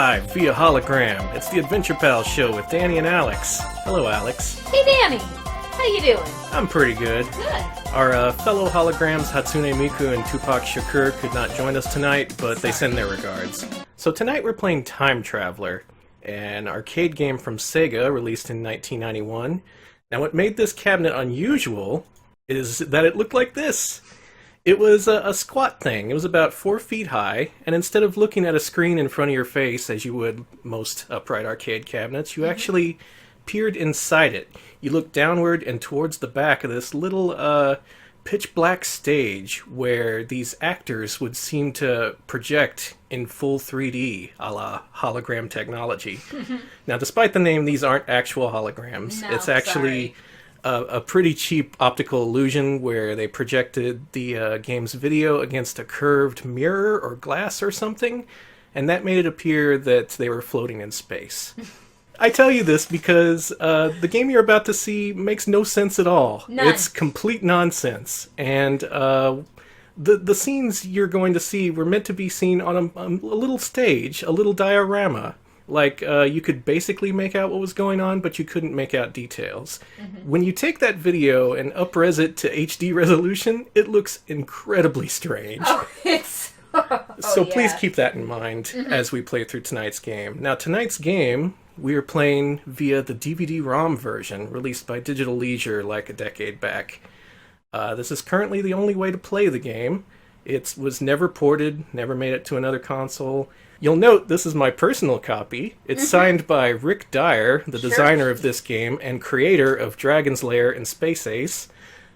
live via hologram. It's the Adventure Pals show with Danny and Alex. Hello, Alex. Hey, Danny. How you doing? I'm pretty good. Good. Our fellow holograms Hatsune Miku and Tupac Shakur could not join us tonight, but they send their regards. So tonight we're playing Time Traveler, an arcade game from Sega released in 1991. Now what made this cabinet unusual is that it looked like this. It was a squat thing. It was about 4 feet high, and instead of looking at a screen in front of your face, as you would most upright arcade cabinets, you actually peered inside it. You looked downward and towards the back of this little pitch-black stage where these actors would seem to project in full 3D, a la hologram technology. Now, despite the name, these aren't actual holograms. No, it's actually a pretty cheap optical illusion where they projected the game's video against a curved mirror or glass or something, and that made it appear that they were floating in space. I tell you this because the game you're about to see makes no sense at all. None. It's complete nonsense. And the scenes you're going to see were meant to be seen on a little stage, a little diorama. Like, you could basically make out what was going on, but you couldn't make out details. When you take that video and up-res it to HD resolution, it looks incredibly strange. Oh, it's... So please keep that in mind as we play through tonight's game. Now, tonight's game, we are playing via the DVD-ROM version, released by Digital Leisure like a decade back. This is currently the only way to play the game. It was never ported, never made it to another console. You'll note this is my personal copy. It's signed by Rick Dyer, the designer of this game and creator of Dragon's Lair and Space Ace.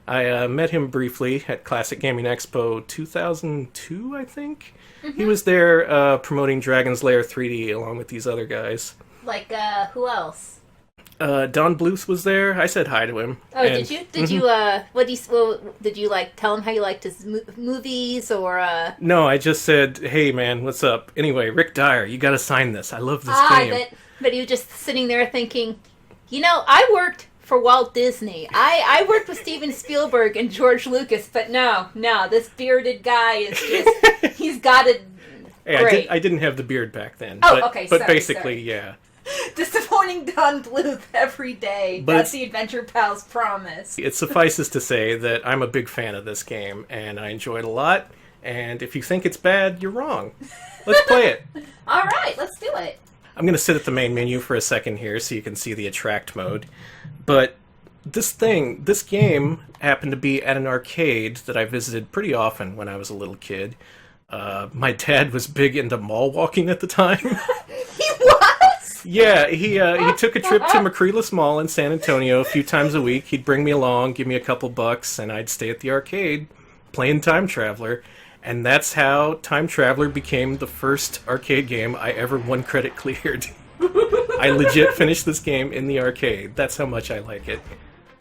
I met him briefly at Classic Gaming Expo 2002, I think. He was there promoting Dragon's Lair 3D along with these other guys. Like, who else? Don Bluth was there. I said hi to him. Oh, did you? Did you, did you, like, tell him how you liked his movies, or, No, I just said, hey, man, what's up? Anyway, Rick Dyer, you gotta sign this. I love this game. But he was just sitting there thinking, you know, I worked for Walt Disney. I worked with Steven Spielberg and George Lucas, but no, this bearded guy is just, he's got it great. I didn't have the beard back then. Oh, but, okay, But sorry, basically, yeah. Disappointing Don Bluth every day. But that's the Adventure Pals promise. It suffices to say that I'm a big fan of this game, and I enjoy it a lot, and if you think it's bad, you're wrong. Let's play it. All right, let's do it. I'm going to sit at the main menu for a second here so you can see the attract mode. But this game happened to be at an arcade that I visited pretty often when I was a little kid. My dad was big into mall walking at the time. He was? Yeah, he took a trip to Macrelis Mall in San Antonio a few times a week. He'd bring me along, give me a couple bucks, and I'd stay at the arcade playing Time Traveler. And that's how Time Traveler became the first arcade game I ever won credit cleared. I legit finished this game in the arcade. That's how much I like it.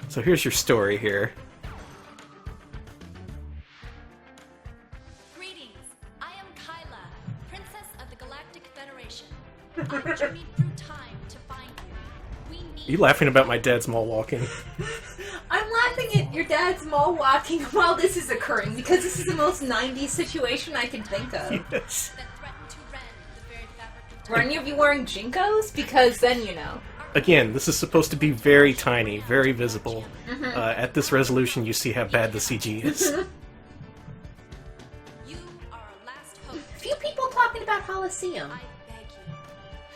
So here's your story here. Greetings. I am Kyla, Princess of the Galactic Federation. I've journeyed through time to find you. We need Are you laughing about my dad's mall walking? I'm laughing at your dad's mall walking while this is occurring, because this is the most 90s situation I can think of. Yes. that threaten to rend the very fabric of Were any of you wearing Jinkos? Because then you know. Again, this is supposed to be very tiny, very visible. At this resolution, you see how bad the CG is. You are our last hope. Few people talking about Holosseum. I beg you,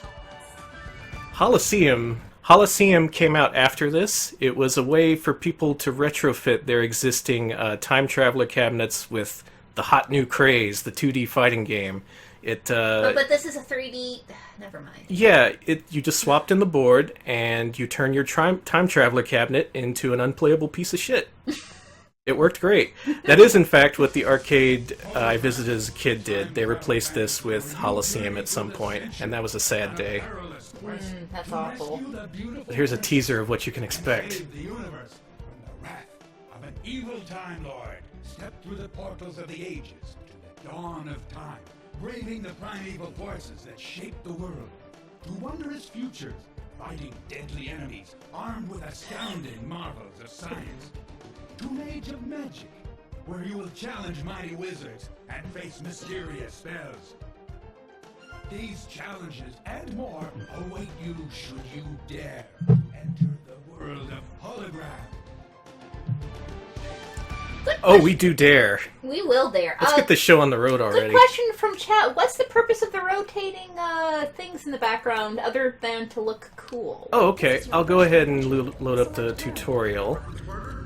help us. Holosseum came out after this. It was a way for people to retrofit their existing Time Traveler cabinets with the hot new craze, the 2D fighting game. But this is a 3D... Never mind. Yeah, you just swapped in the board, and you turn your Time Traveler cabinet into an unplayable piece of shit. It worked great. That is, in fact, what the arcade I visited as a kid did. They replaced this with Holosseum at some point, and that was a sad day. That's awful. Here's a teaser of what you can expect. Save the universe from the wrath of an evil Time Lord. Step through the portals of the ages to the dawn of time, braving the primeval forces that shape the world. To wondrous futures, fighting deadly enemies, armed with astounding marvels of science. To an age of magic, where you will challenge mighty wizards and face mysterious spells. These challenges and more await you should you dare enter the world of Hologram. Oh, we do dare. We will dare. Let's get this show on the road Good already. question from chat. What's the purpose of the rotating things in the background other than to look cool? Oh, okay. I'll go ahead and load up the tutorial.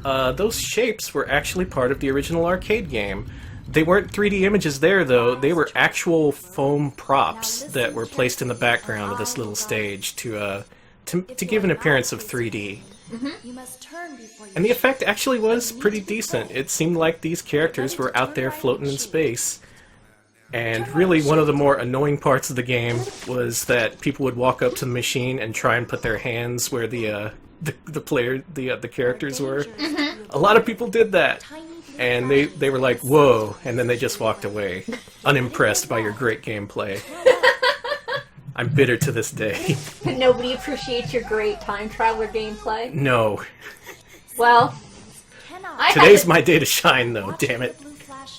Those shapes were actually part of the original arcade game. They weren't 3D images there, though. They were actual foam props that were placed in the background of this little stage to give an appearance of 3D. You must turn before you And the effect actually was pretty decent. It seemed like these characters were out there floating in space. And really, one of the more annoying parts of the game was that people would walk up to the machine and try and put their hands where the characters were. A lot of people did that. And they were like, whoa, and then they just walked away, unimpressed by your great gameplay. I'm bitter to this day. Nobody appreciates your great time traveler gameplay. No. Well, Today's my day to shine, though, damn it.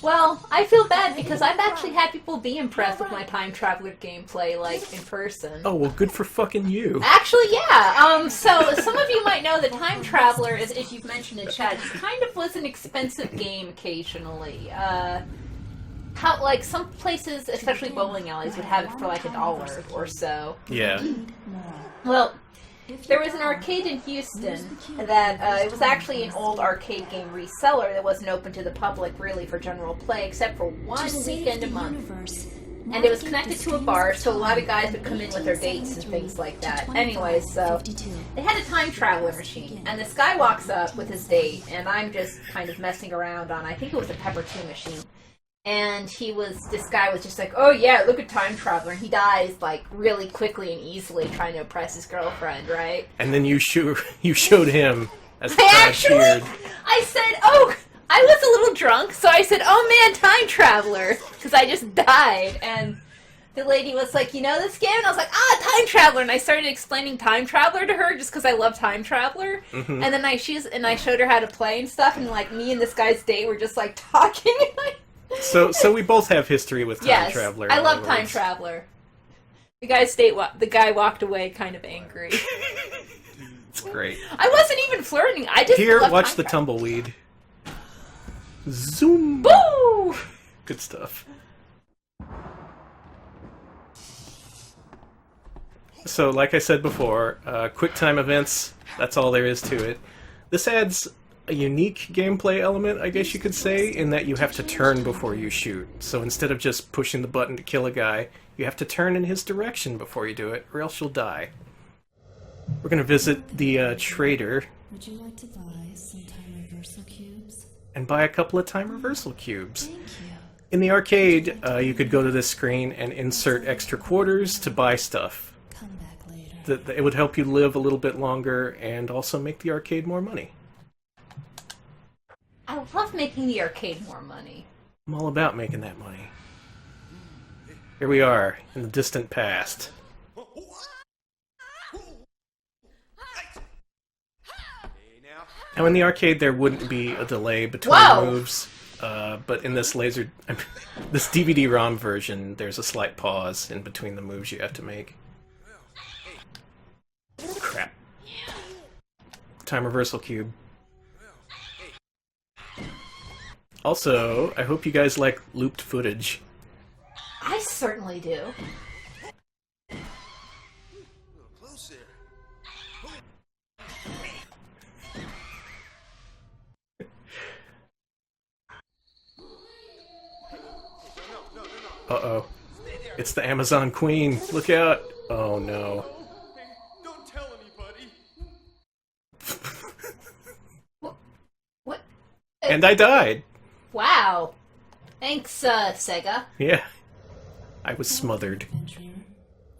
Well, I feel bad because I've actually had people be impressed with my time traveler gameplay, like, in person. Oh, well, good for fucking you. Actually, yeah. So some of you might know that Time Traveler, as you've mentioned in chat, kind of was an expensive game occasionally. Like some places, especially bowling alleys, would have it for like $1 or so. Yeah. Well, there was an arcade in Houston that it was actually an old arcade game reseller that wasn't open to the public really for general play except for one weekend a month. And it was connected to a bar, so a lot of guys would come in with their dates and things like that. Anyways, so they had a time traveler machine, and this guy walks up with his date, and I'm just kind of messing around on, I think it was a Pepper 2 machine. And this guy was just like, oh yeah, look at Time Traveler, and he dies, like, really quickly and easily trying to impress his girlfriend, right? And then you showed him as the crowd cheered. I said, oh, I was a little drunk, so I said, oh man, Time Traveler, because I just died, and the lady was like, you know this game? And I was like, Time Traveler, and I started explaining Time Traveler to her just because I love Time Traveler, and then I showed her how to play and stuff, and like, me and this guy's date were just like talking, So we both have history with Time Traveler. Yes, I love Time Traveler. The guy walked away kind of angry. It's great. I wasn't even flirting. I just Here, love watch Time the Traveler. tumbleweed. Zoom. Woo! Good stuff. So, like I said before, quick time events, that's all there is to it. This adds a unique gameplay element, I guess you could say, in that you have to turn before you shoot. So instead of just pushing the button to kill a guy, you have to turn in his direction before you do it, or else you'll die. We're going to visit the trader. Would you like to buy some time reversal cubes? And buy a couple of time reversal cubes. Thank you. In the arcade, you could go to this screen and insert extra quarters to buy stuff. Come back later. It would help you live a little bit longer and also make the arcade more money. I love making the arcade more money. I'm all about making that money. Here we are, in the distant past. Now in the arcade there wouldn't be a delay between moves, but in this this DVD-ROM version, there's a slight pause in between the moves you have to make. Crap. Time reversal cube. Also, I hope you guys like looped footage. I certainly do. Uh-oh. It's the Amazon Queen. Look out. Oh, no. Don't tell anybody. What? And I died. Wow. Thanks, Sega. Yeah. I was smothered. Adventurer,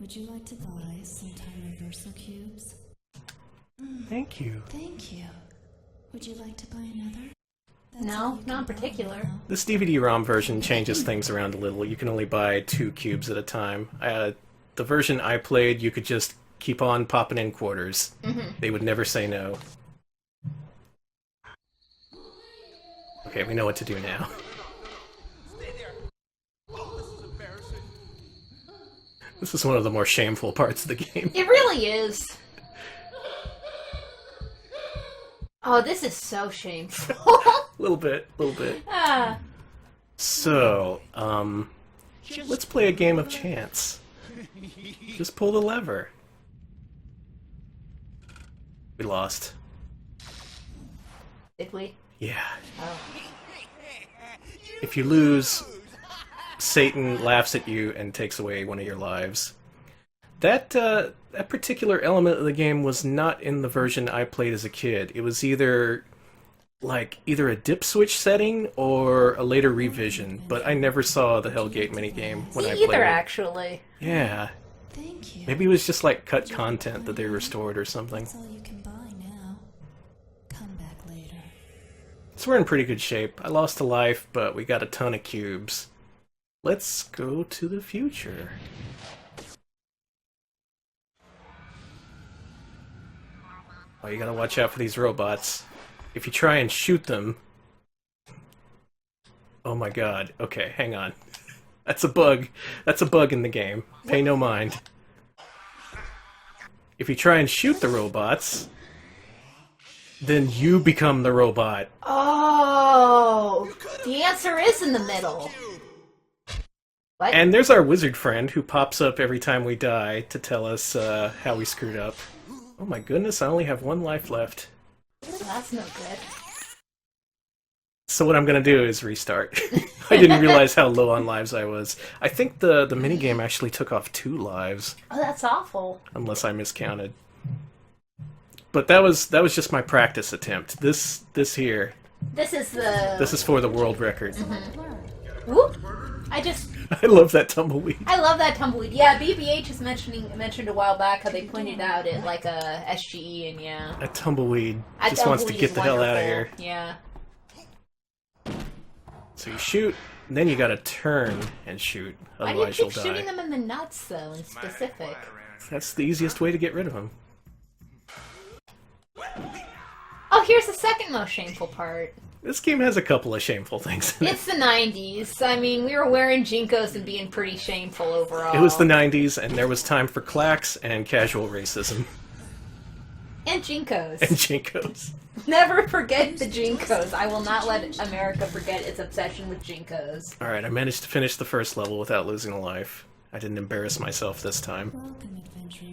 would you like to buy some time reversal cubes? Thank you. Thank you. Would you like to buy another? That's No, all you not in can buy particular. now. This DVD-ROM version changes things around a little. You can only buy 2 cubes at a time. The version I played, you could just keep on popping in quarters. They would never say no. Okay, we know what to do now. Stay there. Oh, this is embarrassing. This is one of the more shameful parts of the game. It really is. Oh, this is so shameful. A little bit. Ah. So, let's play a game of chance. Just pull the lever. We lost. Did we? Yeah. Oh. If you lose, Satan laughs at you and takes away one of your lives. That particular element of the game was not in the version I played as a kid. It was either a dip switch setting or a later revision, but I never saw the Hellgate minigame when I played it. Actually. Yeah. Thank you. Maybe it was just like cut content that they restored or something. That's all you can buy now. Come back later. So we're in pretty good shape. I lost a life, but we got a ton of cubes. Let's go to the future. Oh, you gotta watch out for these robots. If you try and shoot them... Oh my god. Okay, hang on. That's a bug. That's a bug in the game. Pay no mind. If you try and shoot the robots, then you become the robot. Oh, the answer is in the middle. What? And there's our wizard friend who pops up every time we die to tell us how we screwed up. Oh my goodness, I only have one life left. That's no good. So what I'm gonna do is restart. I didn't realize how low on lives I was. I think the minigame actually took off 2 lives. Oh, that's awful. Unless I miscounted. But that was just my practice attempt. This here. This is the... This is for the world record. Whoop. I love that tumbleweed. I love that tumbleweed. Yeah, BBH is mentioned a while back how they pointed out it like a SGE, and yeah. That tumbleweed That just wants to tumbleweed get is the hell out of wonderful. here. Yeah. So you shoot, and then you gotta turn and shoot. Why do you Otherwise you'll keep die. shooting them in the nuts, though, in specific? That's the easiest way to get rid of them. Oh, here's the second most shameful part. This game has a couple of shameful things in it. It's the 90s. I mean, we were wearing Jinkos and being pretty shameful overall. It was the 90s, and there was time for clacks and casual racism. And Jinkos. And Jinkos. Never forget the Jinkos. I will not let America forget its obsession with Jinkos. Alright, I managed to finish the first level without losing a life. I didn't embarrass myself this time. Welcome, adventurer.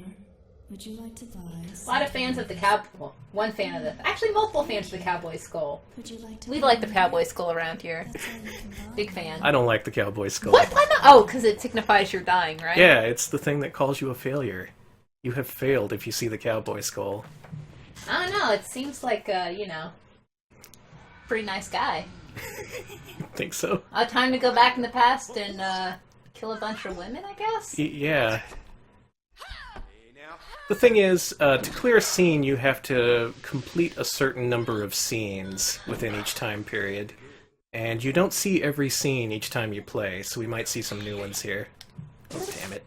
Would you like to buy? A lot of fans of the well, one fan of the... Actually, multiple fans of the Cowboy Skull. Would you like to We like the Cowboy Skull around here. That's all you can buy. Big fan. I don't like the cowboy skull. What? Why not? Oh, because it signifies you're dying, right? Yeah, it's the thing that calls you a failure. You have failed if you see the cowboy skull. I don't know. It seems like, pretty nice guy. Think so? Time to go back in the past and, kill a bunch of women, I guess? Yeah. The thing is, to clear a scene, you have to complete a certain number of scenes within each time period. And you don't see every scene each time you play, so we might see some new ones here. Oh, damn it.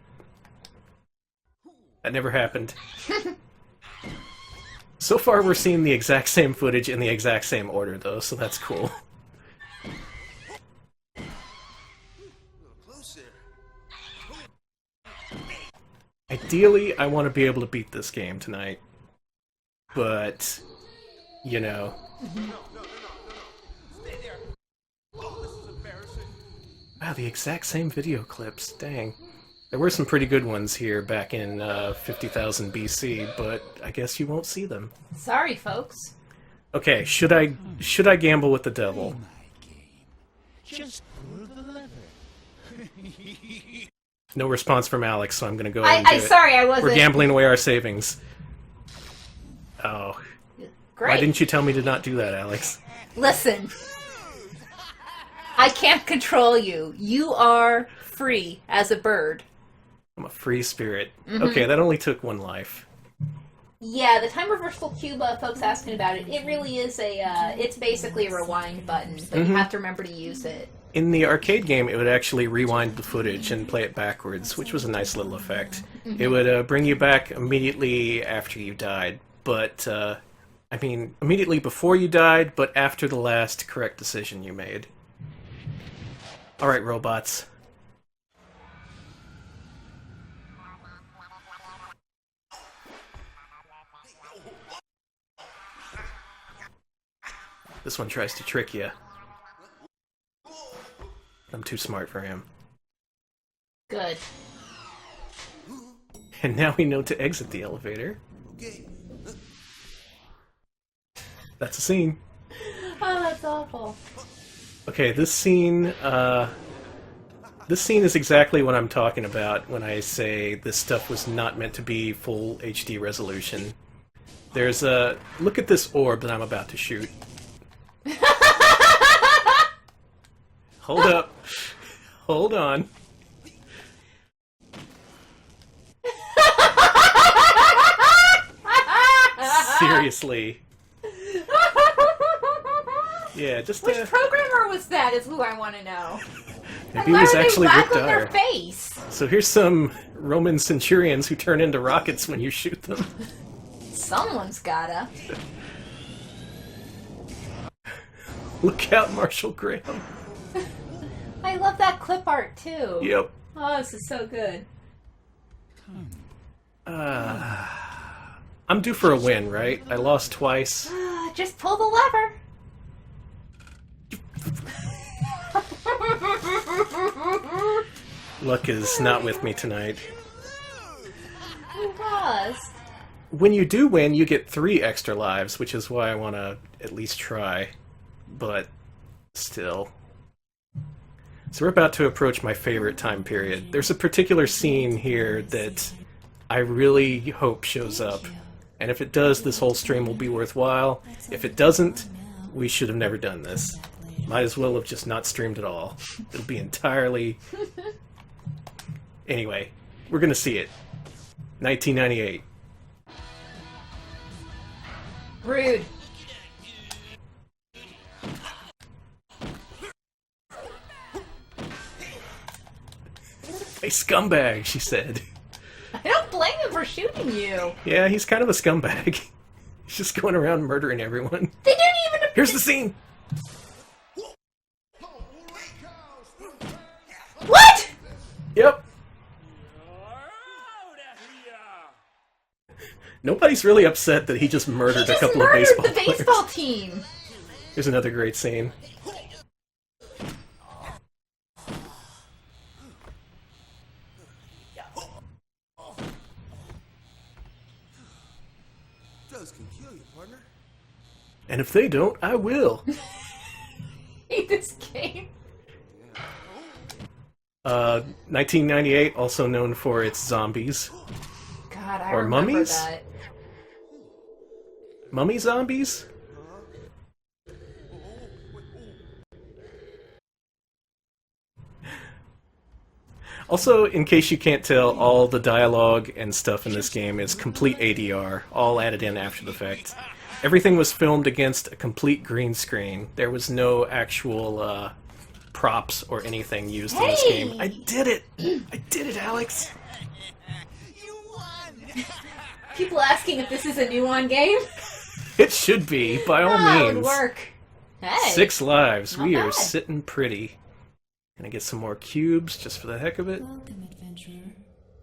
That never happened. So far, we're seeing the exact same footage in the exact same order, though, so that's cool. Ideally, I want to be able to beat this game tonight. But, you know. Wow, the exact same video clips. Dang. There were some pretty good ones here back in 50,000 BC, but I guess you won't see them. Sorry, folks. Okay, should I gamble with the devil? Just pull the lever. No response from Alex, so I'm gonna go ahead and do it. Sorry, I wasn't... We're gambling away our savings. Oh. Great. Why didn't you tell me to not do that, Alex? Listen. I can't control you. You are free as a bird. I'm a free spirit. Okay, that only took 1 life. Yeah, the time reversal cube, folks asking about it, it really is it's basically a rewind button, but you have to remember to use it. In the arcade game, it would actually rewind the footage and play it backwards, which was a nice little effect. It would bring you back immediately after you died, but, I mean, immediately before you died, but after the last correct decision you made. Alright, robots. This one tries to trick you. I'm too smart for him. Good. And now we know to exit the elevator. That's a scene. Oh, that's awful. Okay, this scene is exactly what I'm talking about when I say this stuff was not meant to be full HD resolution. There's a... Look at this orb that I'm about to shoot. Hold up. Hold on. Seriously. Yeah, just Which programmer was that? Is who I want to know. maybe it was actually Rick Rick on their Dyer. face. So here's some Roman centurions who turn into rockets when you shoot them. Someone's gotta. Look out, Marshall Graham. I love that clip art too. Yep. Oh, this is so good. I'm due for a win, right? I lost twice. Just pull the lever. Luck is not with me tonight. You lost. When you do win, you get 3 extra lives, which is why I want to at least try. But still. So we're about to approach my favorite time period. There's a particular scene here that I really hope shows up. And if it does, this whole stream will be worthwhile. If it doesn't, we should have never done this. Might as well have just not streamed at all. It'll be entirely... Anyway, we're gonna see it. 1998. Rude. A scumbag, she said. I don't blame him for shooting you. Yeah, he's kind of a scumbag. He's just going around murdering everyone. They didn't even... Here's the scene! What? Yep. Nobody's really upset that he just murdered a couple of baseball the players. baseball team. Here's another great scene. Drugs can kill you, partner. And if they don't, I will. Hate this game. 1998, also known for its zombies. God, I Or remember mummies? that. Mummy zombies? Also, in case you can't tell, all the dialogue and stuff in this game is complete ADR, all added in after the fact. Everything was filmed against a complete green screen. There was no actual props or anything used in this game. I did it! I did it, Alex! You won! People asking if this is a new on game? It should be, by all Oh, it would means. work. Hey. 6 lives. Not We are bad. sitting pretty. Gonna get some more cubes just for the heck of it. Welcome, adventurer.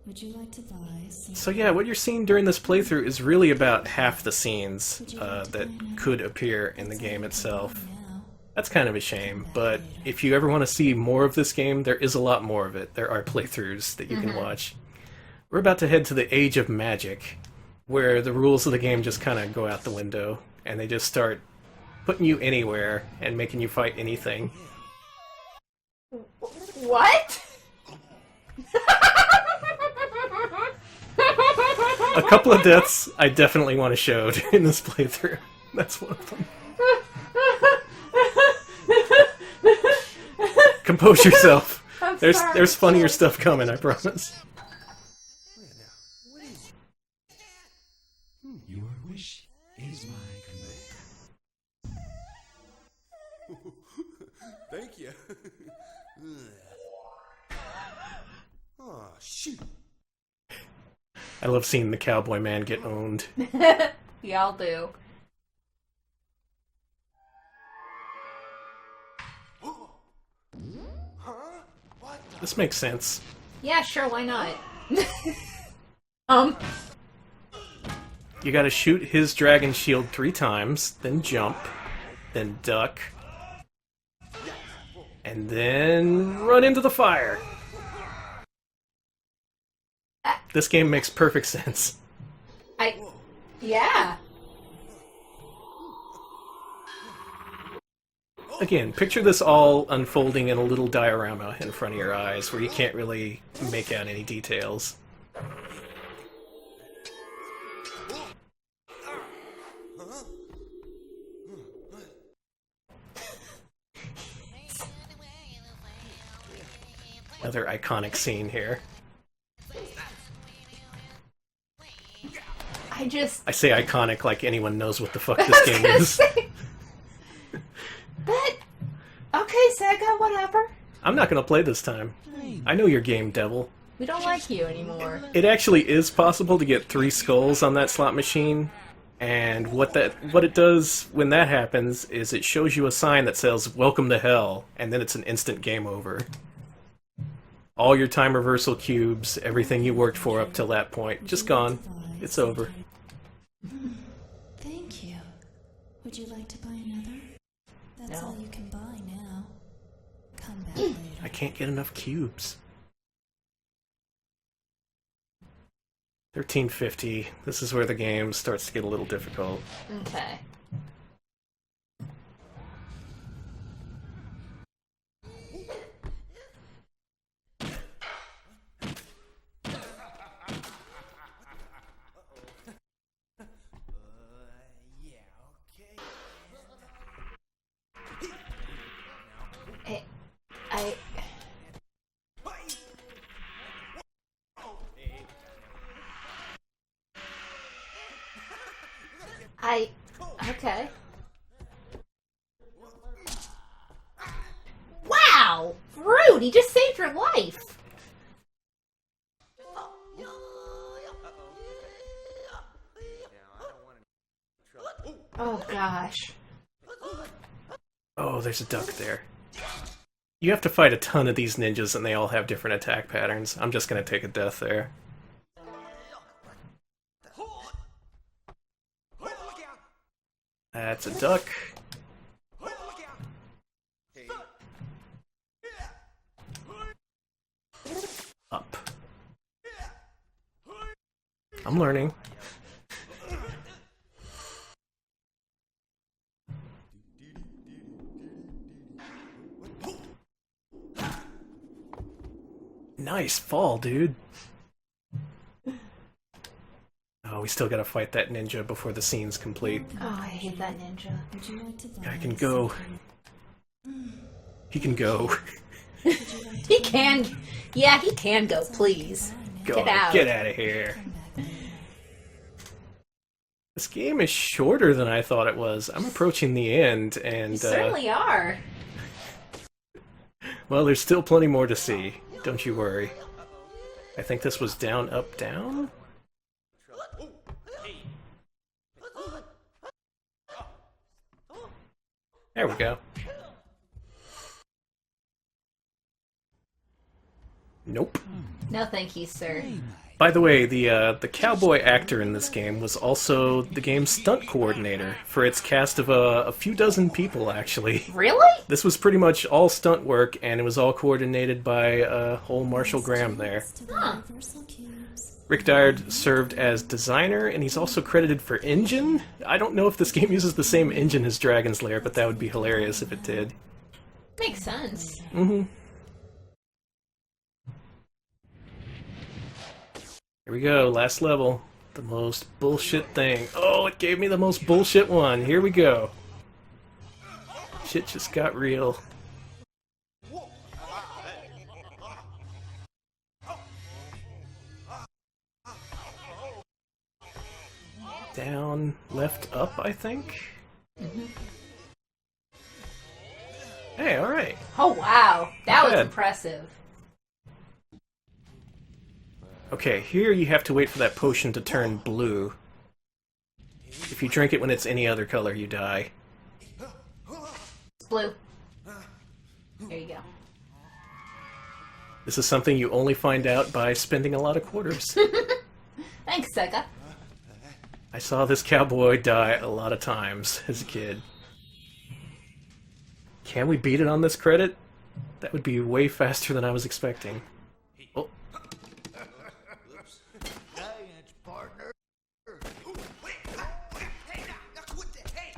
Would you like to buy some? So yeah, what you're seeing during this playthrough is really about half the scenes that could appear in the game itself. Now, That's kind of a shame, but if you ever want to see more of this game, there is a lot more of it. There are playthroughs that you can watch. We're about to head to the Age of Magic, where the rules of the game just kind of go out the window, and they just start putting you anywhere and making you fight anything. What? A couple of deaths I definitely want to show in this playthrough. That's one of them. Compose yourself. I'm There's sorry. there's funnier stuff coming, I promise. Your wish is my command. Thank you. Oh, shoot. I love seeing the cowboy man get owned. Y'all do. This makes sense. Yeah, sure, why not? You gotta shoot his dragon shield 3 times, then jump. then duck, and then run into the fire. This game makes perfect sense. Yeah. Again, picture this all unfolding in a little diorama in front of your eyes where you can't really make out any details. Another iconic scene here. I say iconic like anyone knows what the fuck this game is. But, okay, Sega, whatever. I'm not gonna play this time. I know your game, Devil. We don't like you anymore. It actually is possible to get 3 skulls on that slot machine, and what it does when that happens is it shows you a sign that says, "Welcome to Hell," and then it's an instant game over. All your time reversal cubes, everything you worked for up till that point, just gone. It's over. Thank you. Would you like to buy another? That's all you can buy now. Come back later. I can't get enough cubes. 1350. This is where the game starts to get a little difficult. Okay. Okay. Wow! Rude! He just saved your life! Oh gosh. Oh, there's a duck there. You have to fight a ton of these ninjas and they all have different attack patterns. I'm just gonna take a death there. That's a duck. Up. I'm learning. Nice fall, dude. Oh, we still gotta fight that ninja before the scene's complete. Oh, I hate that ninja. Would you like to buy I can go. He can go. He can. Yeah, he can go, please. Go Get out. Get out of here. This game is shorter than I thought it was. I'm approaching the end, and You certainly are. well, there's still plenty more to see. Don't you worry. I think this was down, up, down? There we go. Nope. No, thank you, sir. By the way, the cowboy actor in this game was also the game's stunt coordinator for its cast of a few dozen people, actually. Really? This was pretty much all stunt work, and it was all coordinated by whole Marshall Graham there. Huh. Rick Dyer served as designer, and he's also credited for engine. I don't know if this game uses the same engine as Dragon's Lair, but that would be hilarious if it did. Makes sense. Mm-hmm. Here we go, last level. The most bullshit thing. Oh, it gave me the most bullshit one. Here we go. Shit just got real. Down, left, up, I think? Mm-hmm. Hey, alright. Oh, wow. That was Good. impressive. Okay, here you have to wait for that potion to turn blue. If you drink it when it's any other color, you die. It's blue. There you go. This is something you only find out by spending a lot of quarters. Thanks, Sega. I saw this cowboy die a lot of times as a kid. Can we beat it on this credit? That would be way faster than I was expecting. Oh. Science, partner. Wait, hey, now, what the hey?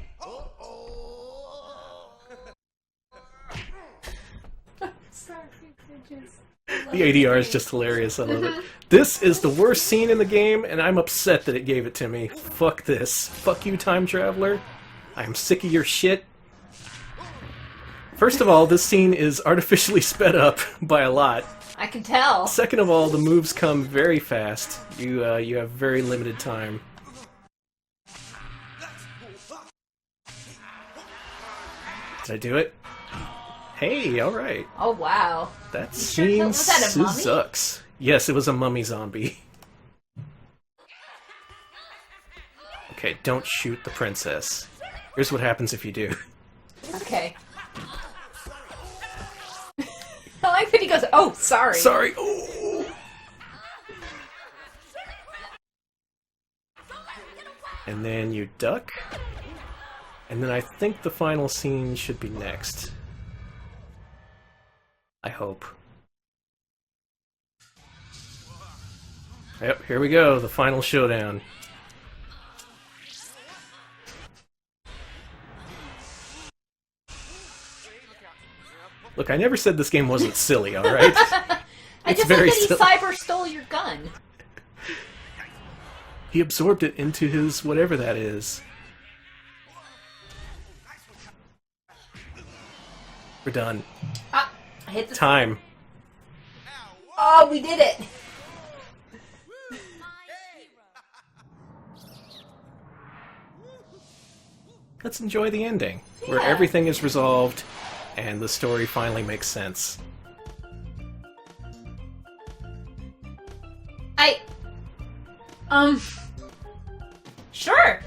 The ADR is just hilarious. I love it. This is the worst scene in the game, and I'm upset that it gave it to me. Fuck this. Fuck you, Time Traveler. I am sick of your shit. First of all, this scene is artificially sped up by a lot. I can tell. Second of all, the moves come very fast. You have very limited time. Did I do it? Hey, alright. Oh, wow. That sure scene was that a mummy? sucks. Yes, it was a mummy zombie. Okay, don't shoot the princess. Here's what happens if you do. Okay. I like that he goes, oh, sorry. Sorry. Ooh. And then you duck. And then I think the final scene should be next. I hope. Yep, here we go, the final showdown. Look, I never said this game wasn't silly, alright? I just like that he cyber stole your gun. He absorbed it into his whatever that is. We're done. Ah, I hit the Time. Oh, we did it! Let's enjoy the ending, where Yeah. everything is resolved and the story finally makes sense. Sure.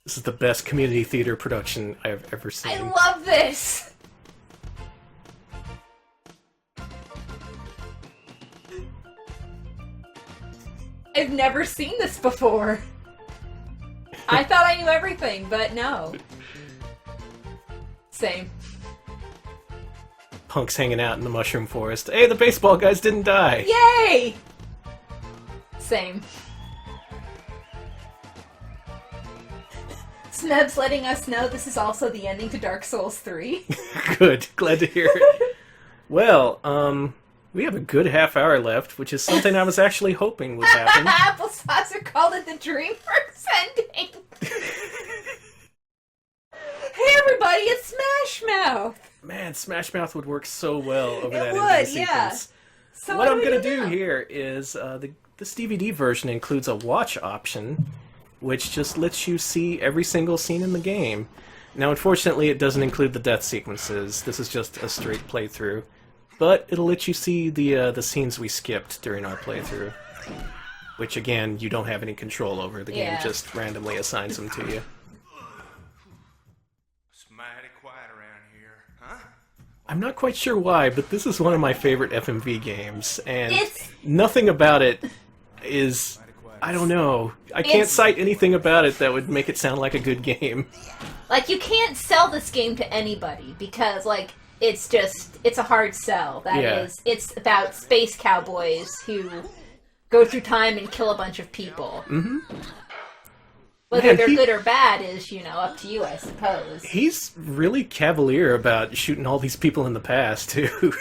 This is the best community theater production I have ever seen. I love this! I've never seen this before. I thought I knew everything, but no. Same. Punk's hanging out in the mushroom forest. Hey, the baseball guys didn't die! Yay! Same. Snub's letting us know this is also the ending to Dark Souls 3. Good, glad to hear it. Well, we have a good half hour left, which is something I was actually hoping would happen. Apple Saucer called it the DreamWorks ending. Hey everybody, it's Smash Mouth! Man, Smash Mouth would work so well over It that would, ending yeah. sequence. So What I'm do we gonna do now? here is, this DVD version includes a watch option, which just lets you see every single scene in the game. Now, unfortunately, it doesn't include the death sequences. This is just a straight playthrough. But it'll let you see the scenes we skipped during our playthrough. Which, again, you don't have any control over. The game Yeah. just randomly assigns them to you. It's mighty quiet around here, huh? I'm not quite sure why, but this is one of my favorite FMV games, and It's- nothing about it is... I don't know. I can't It's- cite anything about it that would make it sound like a good game. Like, you can't sell this game to anybody because, like, it's a hard sell. That Yeah. is, it's about space cowboys who go through time and kill a bunch of people. Mm-hmm. Whether Man, they're he- good or bad is, up to you, I suppose. He's really cavalier about shooting all these people in the past, too.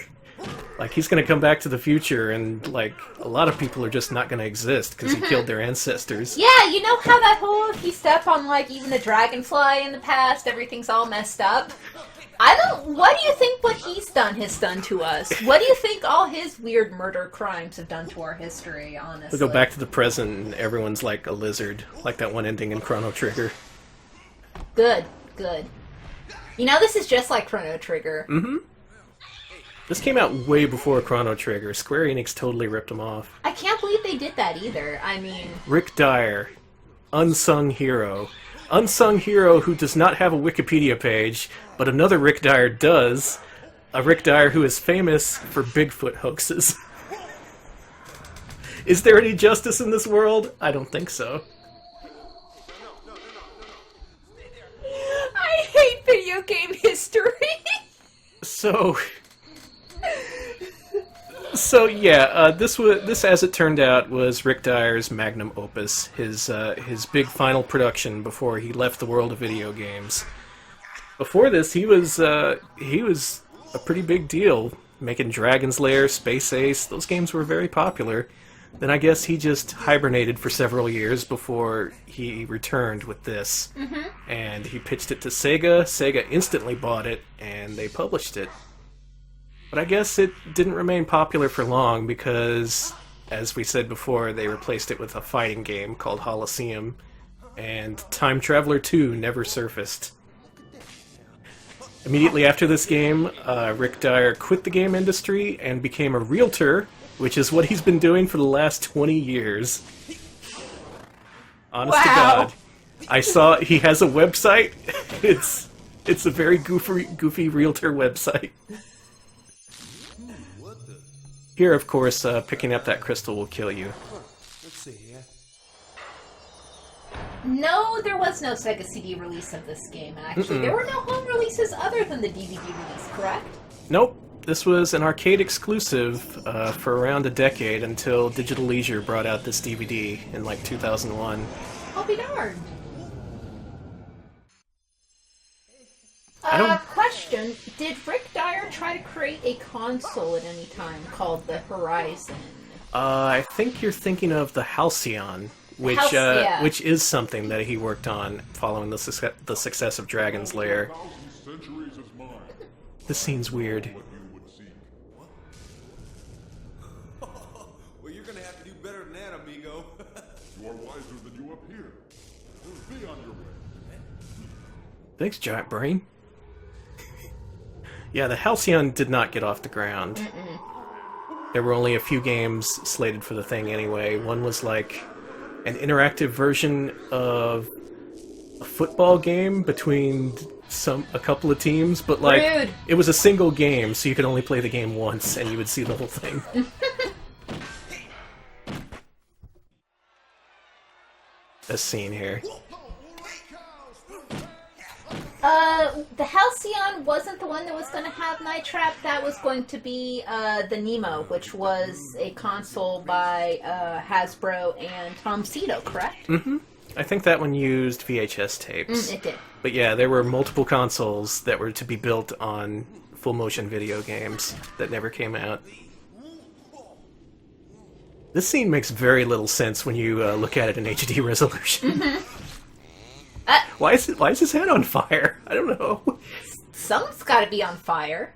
Like, he's gonna come back to the future, and, like, a lot of people are just not gonna exist because he killed their ancestors. Yeah, you know how that whole, if you step on, like, even a dragonfly in the past, everything's all messed up? What do you think what he's done has done to us? What do you think all his weird murder crimes have done to our history, honestly? We go back to the present, and everyone's like a lizard, like that one ending in Chrono Trigger. Good, good. This is just like Chrono Trigger. This came out way before Chrono Trigger. Square Enix totally ripped them off. I can't believe they did that either. I mean, Rick Dyer, unsung hero. Unsung hero who does not have a Wikipedia page, but another Rick Dyer does. A Rick Dyer who is famous for Bigfoot hoaxes. Is there any justice in this world? I don't think so. I hate video game history. So yeah, this as it turned out was Rick Dyer's magnum opus, his big final production before he left the world of video games. Before this, he was a pretty big deal, making Dragon's Lair, Space Ace. Those games were very popular. Then I guess he just hibernated for several years before he returned with this. And he pitched it to Sega. Sega instantly bought it, and they published it. But I guess it didn't remain popular for long because, as we said before, they replaced it with a fighting game called Holosseum, and Time Traveler 2 never surfaced. Immediately after this game, Rick Dyer quit the game industry and became a realtor, which is what he's been doing for the last 20 years. Honest to God. I saw he has a website. It's a very goofy realtor website. Here, of course, picking up that crystal will kill you. Let's see here. No, there was no Sega CD release of this game, actually. There were no home releases other than the DVD release, correct? Nope. This was an arcade exclusive for around a decade until Digital Leisure brought out this DVD in like 2001. I'll be darned. I don't- Question. Did Rick Dyer try to create a console at any time called the Horizon? I think you're thinking of the Halcyon, which yeah. which is something that he worked on following the success of Dragon's Lair. This scene's weird. Well, you're gonna have to do better than that, amigo. You are wiser than you appear. Be on your way. Thanks, Giant Brain. Yeah, the Halcyon did not get off the ground. There were only a few games slated for the thing anyway. One was like an interactive version of a football game between a couple of teams, but like Rude. it was a single game, so you could only play the game once and you would see the whole thing. This scene here. The Halcyon wasn't the one that was going to have Night Trap. That was going to be the Nemo, which was a console by Hasbro and Tom Cito, correct? I think that one used VHS tapes. It did. But yeah, there were multiple consoles that were to be built on full-motion video games that never came out. This scene makes very little sense when you look at it in HD resolution. Why is his head on fire? I don't know. Something's got to be on fire.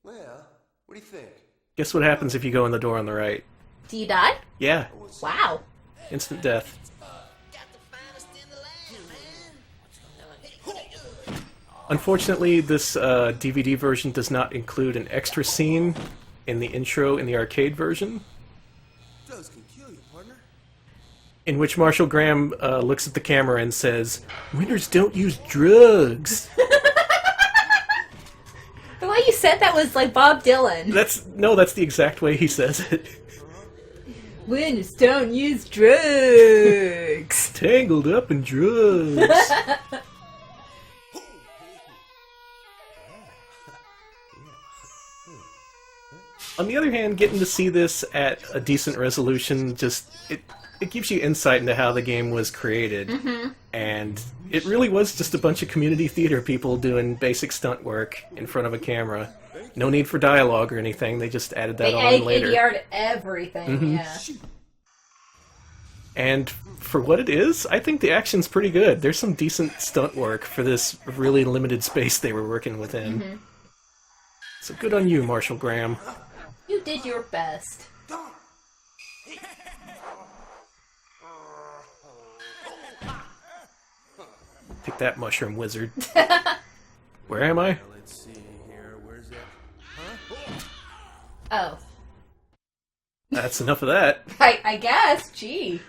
Well, what do you think? Guess what happens if you go in the door on the right? Do you die? Yeah, Wow. instant death. Unfortunately, this DVD version does not include an extra scene in the intro in the arcade version, Drugs can kill you, partner. in which Marshall Graham looks at the camera and says, "Winners don't use drugs." The way you said that was like Bob Dylan. That's the exact way he says it. Winners don't use drugs. Tangled up in drugs. On the other hand, getting to see this at a decent resolution it gives you insight into how the game was created. And it really was just a bunch of community theater people doing basic stunt work in front of a camera. No need for dialogue or anything, they just added that They on later. ADR'd everything, yeah. And for what it is, I think the action's pretty good. There's some decent stunt work for this really limited space they were working within. So good on you, Marshall Graham. You did your best. Take that, mushroom wizard. Where am I? Let's see here. Where's that? Oh. That's enough of that. I guess, gee.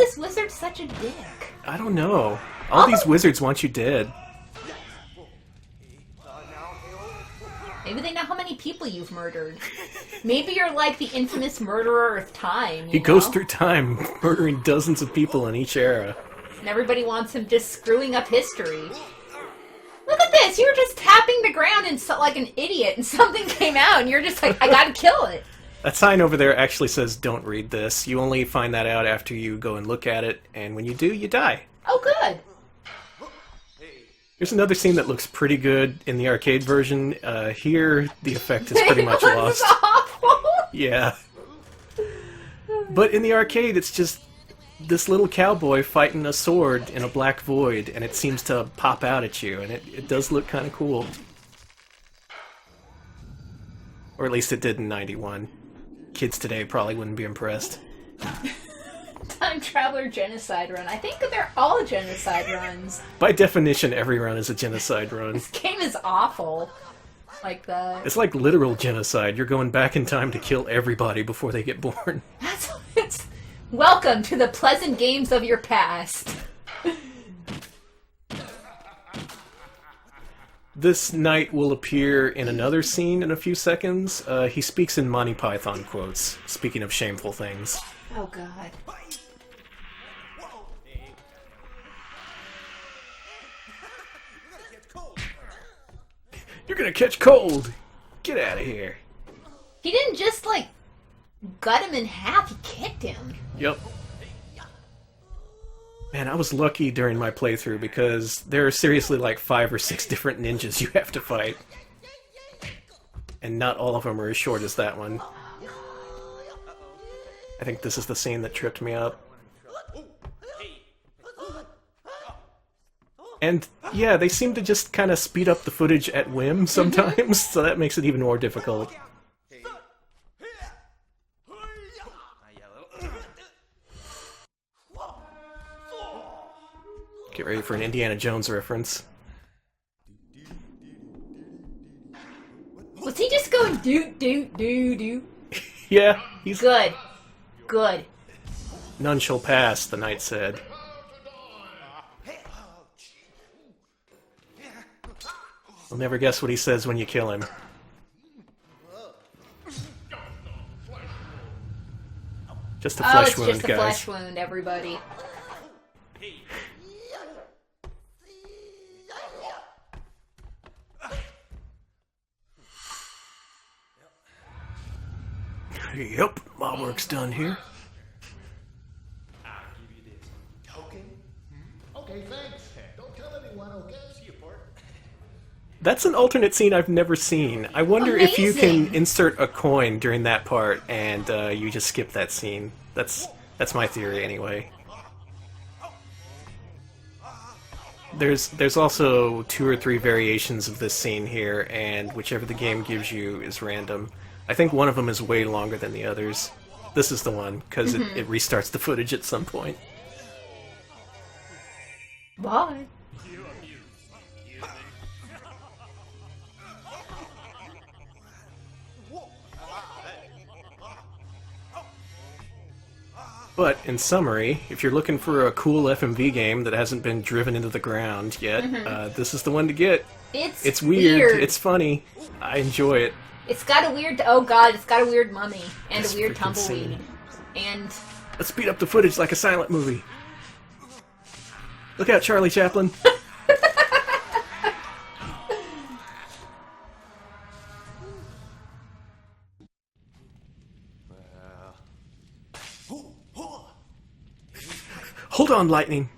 this wizard such a dick? I don't know. All these wizards want you dead. Maybe they know how many people you've murdered. Maybe you're like the infamous murderer of time. He goes through time, murdering dozens of people in each era. And everybody wants him just screwing up history. Look at this! You were just tapping the ground and like an idiot, and something came out, and you're just like, I gotta kill it. That sign over there actually says, "Don't read this." You only find that out after you go and look at it, and when you do, you die. Oh, good. Here's another scene that looks pretty good in the arcade version. Here, the effect is pretty much lost. Awful. Yeah. But in the arcade, it's just this little cowboy fighting a sword in a black void, and it seems to pop out at you, and it does look kind of cool. Or at least it did in '91. Kids today probably wouldn't be impressed. Time Traveler Genocide Run. I think they're all genocide runs. By definition, every run is a genocide run. This game is awful. Like that. It's like literal genocide. You're going back in time to kill everybody before they get born. It's welcome to the pleasant games of your past. This knight will appear in another scene in a few seconds. He speaks in Monty Python quotes, speaking of shameful things. Oh, God. You're gonna catch cold! Get out of here. He didn't just, like, gut him in half. He kicked him. Yep. Man, I was lucky during my playthrough because there are seriously like 5 or 6 different ninjas you have to fight. And not all of them are as short as that one. I think this is the scene that tripped me up. And yeah, they seem to just kind of speed up the footage at whim sometimes, so that makes it even more difficult. Get ready for an Indiana Jones reference. Was he just going do? Yeah, he's... Good. Good. None shall pass, the knight said. You'll never guess what he says when you kill him. Just a flesh wound, just a guys. flesh wound, everybody. Yep, my work's done here. I'll give you this. Token? Okay, thanks. Don't tell anyone, okay? See you, Port. That's an alternate scene I've never seen. I wonder if you can insert a coin during that part and you just skip that scene. That's my theory anyway. There's also 2 or 3 variations of this scene here, and whichever the game gives you is random. I think one of them is way longer than the others. This is the one, because it restarts the footage at some point. Bye. But, in summary, if you're looking for a cool FMV game that hasn't been driven into the ground yet, this is the one to get. It's weird. It's funny. I enjoy it. It's got a weird... Oh, God, it's got a weird mummy. And This a weird freaking tumbleweed. scene. And... Let's speed up the footage like a silent movie. Look out, Charlie Chaplin. Hold on, Lightning.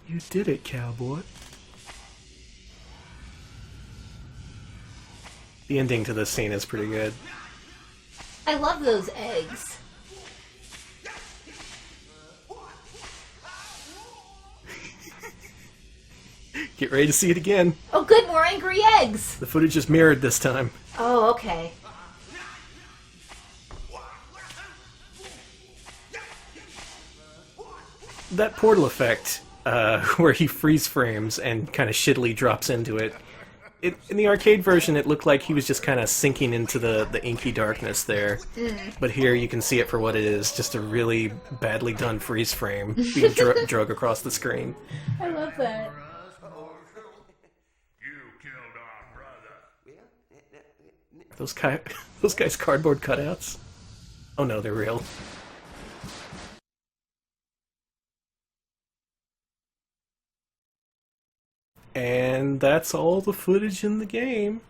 You did it, cowboy. The ending to this scene is pretty good. I love those eggs. Get ready to see it again. Oh, good, more angry eggs. The footage is mirrored this time. Oh, okay. that portal effect, where he freeze frames and kind of shittily drops into it, in the arcade version, it looked like he was just kind of sinking into the inky darkness there. But here you can see it for what it is, just a really badly done freeze frame being drug across the screen. I love that. You killed our brother. Those guys cardboard cutouts? Oh no, they're real. And that's all the footage in the game.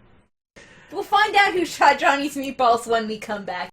We'll find out who shot Johnny's meatballs when we come back.